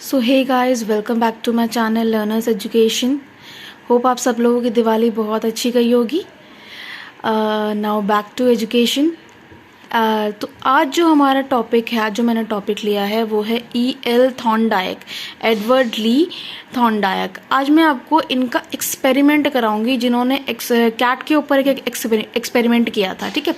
So hey guys, welcome back to my channel learners education. Hope आप सब लोगों की दिवाली बहुत अच्छी गई होगी। Now back to education. तो आज जो हमारा टॉपिक है, आज जो मैंने टॉपिक लिया है वो है E.L. थॉर्नडाइक, एडवर्ड ली थॉर्नडाइक। आज मैं आपको इनका एक्सपेरिमेंट कराऊंगी, जिन्होंने कैट के ऊपर एक एक्सपेरिमेंट किया था। ठीक है,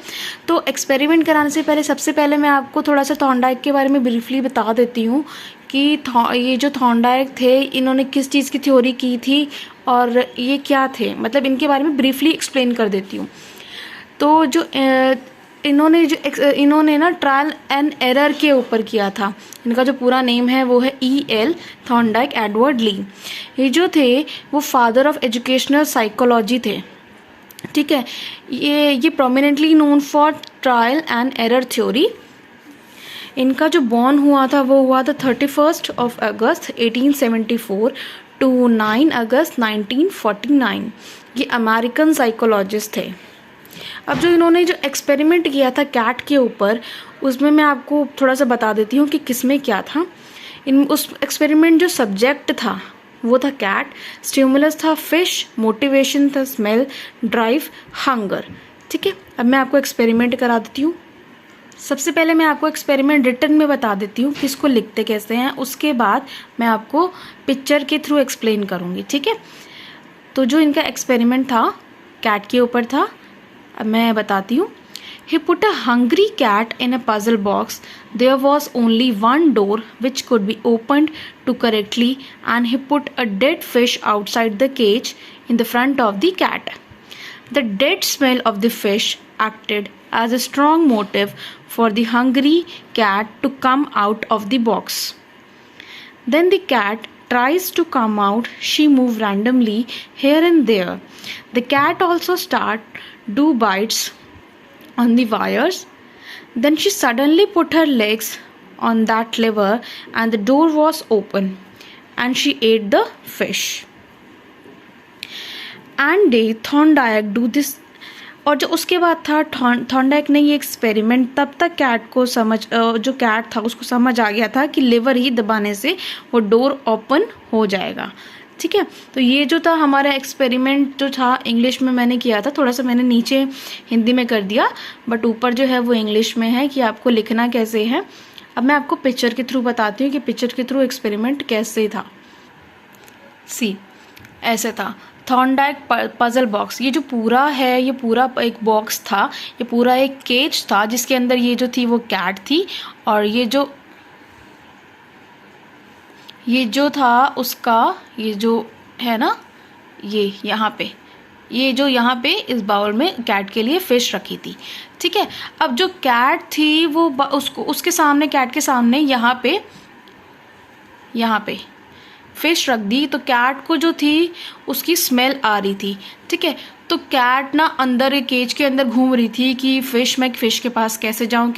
तो एक्सपेरिमेंट कराने से पहले सबसे पहले मैं आपको थोड़ा सा थॉर्नडाइक के बारे में ब्रीफली बता देती हूँ कि ये जो थॉर्नडाइक थे, इन्होंने किस चीज़ की थ्योरी की थी और ये क्या थे, मतलब इनके बारे में ब्रीफली एक्सप्लेन कर देती हूँ। तो जो इन्होंने ना ट्रायल एंड एरर के ऊपर किया था। इनका जो पूरा नेम है वो है E.L. थॉर्नडाइक एडवर्ड ली। ये जो थे वो फादर ऑफ एजुकेशनल साइकोलॉजी थे। ठीक है, ये prominently known for trial and error theory. इनका जो बॉर्न हुआ था वो हुआ था 31 अगस्त 1874 टू 9 अगस्त 1949। ये अमेरिकन साइकोलॉजिस्ट थे। अब जो इन्होंने जो एक्सपेरिमेंट किया था कैट के ऊपर, उसमें मैं आपको थोड़ा सा बता देती हूँ कि किसमें क्या था। उस एक्सपेरिमेंट जो सब्जेक्ट था वो था कैट, स्टिमुलस था फिश, मोटिवेशन था स्मेल, ड्राइव हंगर। ठीक है, अब मैं आपको एक्सपेरिमेंट करा देती हूँ। सबसे पहले मैं आपको एक्सपेरिमेंट रिटन में बता देती हूँ कि इसको लिखते कैसे हैं, उसके बाद मैं आपको पिक्चर के थ्रू एक्सप्लेन करूँगी। ठीक है, तो जो इनका एक्सपेरिमेंट था कैट के ऊपर था, अब मैं बताती हूँ। He put a hungry cat in a puzzle box. There was only one door which could be opened to correctly, and he put a dead fish outside the cage in the front of the cat. The dead smell of the fish acted as a strong motive for the hungry cat to come out of the box. Then the cat tries to come out. She moves randomly here and there. The cat also do bites on the wires. Then she suddenly put her legs on that lever and the door was open and she ate the fish. And Thorndike do this. और जो उसके बाद था Thorndike ने ये experiment, तब तक cat को जो कैट था उसको समझ आ गया था कि लेवर ही दबाने से वो डोर ओपन हो जाएगा। ठीक है, तो ये जो था हमारा एक्सपेरिमेंट जो था इंग्लिश में मैंने किया था, थोड़ा सा मैंने नीचे हिंदी में कर दिया, बट ऊपर जो है वो इंग्लिश में है कि आपको लिखना कैसे है। अब मैं आपको पिक्चर के थ्रू बताती हूँ कि पिक्चर के थ्रू एक्सपेरिमेंट कैसे था। ऐसे था थॉर्नडाइक पजल बॉक्स। ये जो पूरा है, ये पूरा एक बॉक्स था, ये पूरा एक केज था जिसके अंदर ये जो थी वो कैट थी, और ये जो था उसका ये जो है ना, ये यहाँ पे इस बाउल में कैट के लिए फिश रखी थी। ठीक है, अब जो कैट थी वो उसके सामने, कैट के सामने यहाँ पे फिश रख दी, तो कैट को जो थी उसकी स्मेल आ रही थी। ठीक है, तो कैट ना अंदर केज के अंदर घूम रही थी कि मैं फिश के पास कैसे जाऊं।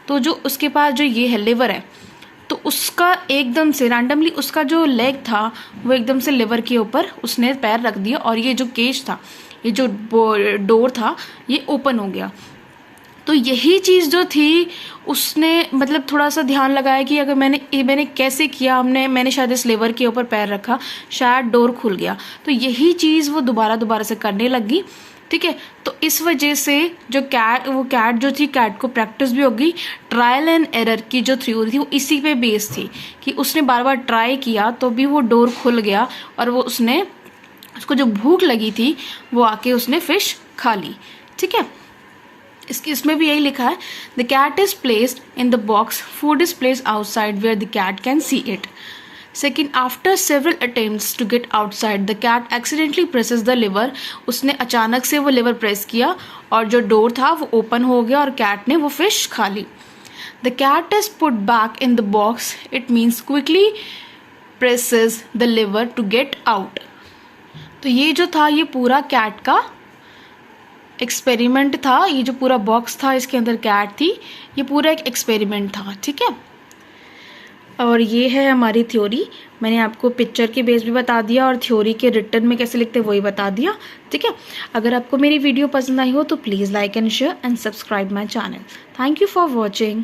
तो जो उसके पास जो ये है लिवर है, तो उसका एकदम से रैंडमली उसका जो लेग था वो एकदम से लिवर के ऊपर उसने पैर रख दिया, और ये जो केज था, ये जो डोर था, ये ओपन हो गया। तो यही चीज़ जो थी उसने मतलब थोड़ा सा ध्यान लगाया कि अगर मैंने कैसे किया, मैंने शायद इस लेवर के ऊपर पैर रखा, शायद डोर खुल गया। तो यही चीज़ वो दोबारा से करने लगी। ठीक है, तो इस वजह से जो कैट जो थी, कैट को प्रैक्टिस भी होगी। ट्रायल एंड एरर की जो थ्योरी थी वो इसी पे बेस थी कि उसने बार बार ट्राई किया तो भी वो डोर खुल गया, और वो उसको जो भूख लगी थी वो आके उसने फिश खा ली। ठीक है, इसमें भी यही लिखा है, the cat is placed in the box, food is placed outside where the cat can see it. Second, after several attempts to get outside the cat accidentally presses the lever. उसने अचानक से वो लिवर प्रेस किया और जो door था वो open हो गया और कैट ने वो फिश खा ली। The cat is put back in the box, it means quickly presses the lever to get out. तो ये जो था, ये पूरा कैट का एक्सपेरिमेंट था। ये जो पूरा बॉक्स था, इसके अंदर कैट थी, ये पूरा एक एक्सपेरिमेंट था। ठीक है, और ये है हमारी थ्योरी। मैंने आपको पिक्चर के बेस भी बता दिया और थ्योरी के रिटन में कैसे लिखते हैं वही बता दिया। ठीक है, अगर आपको मेरी वीडियो पसंद आई हो तो please like and share and subscribe my channel. Thank you for watching.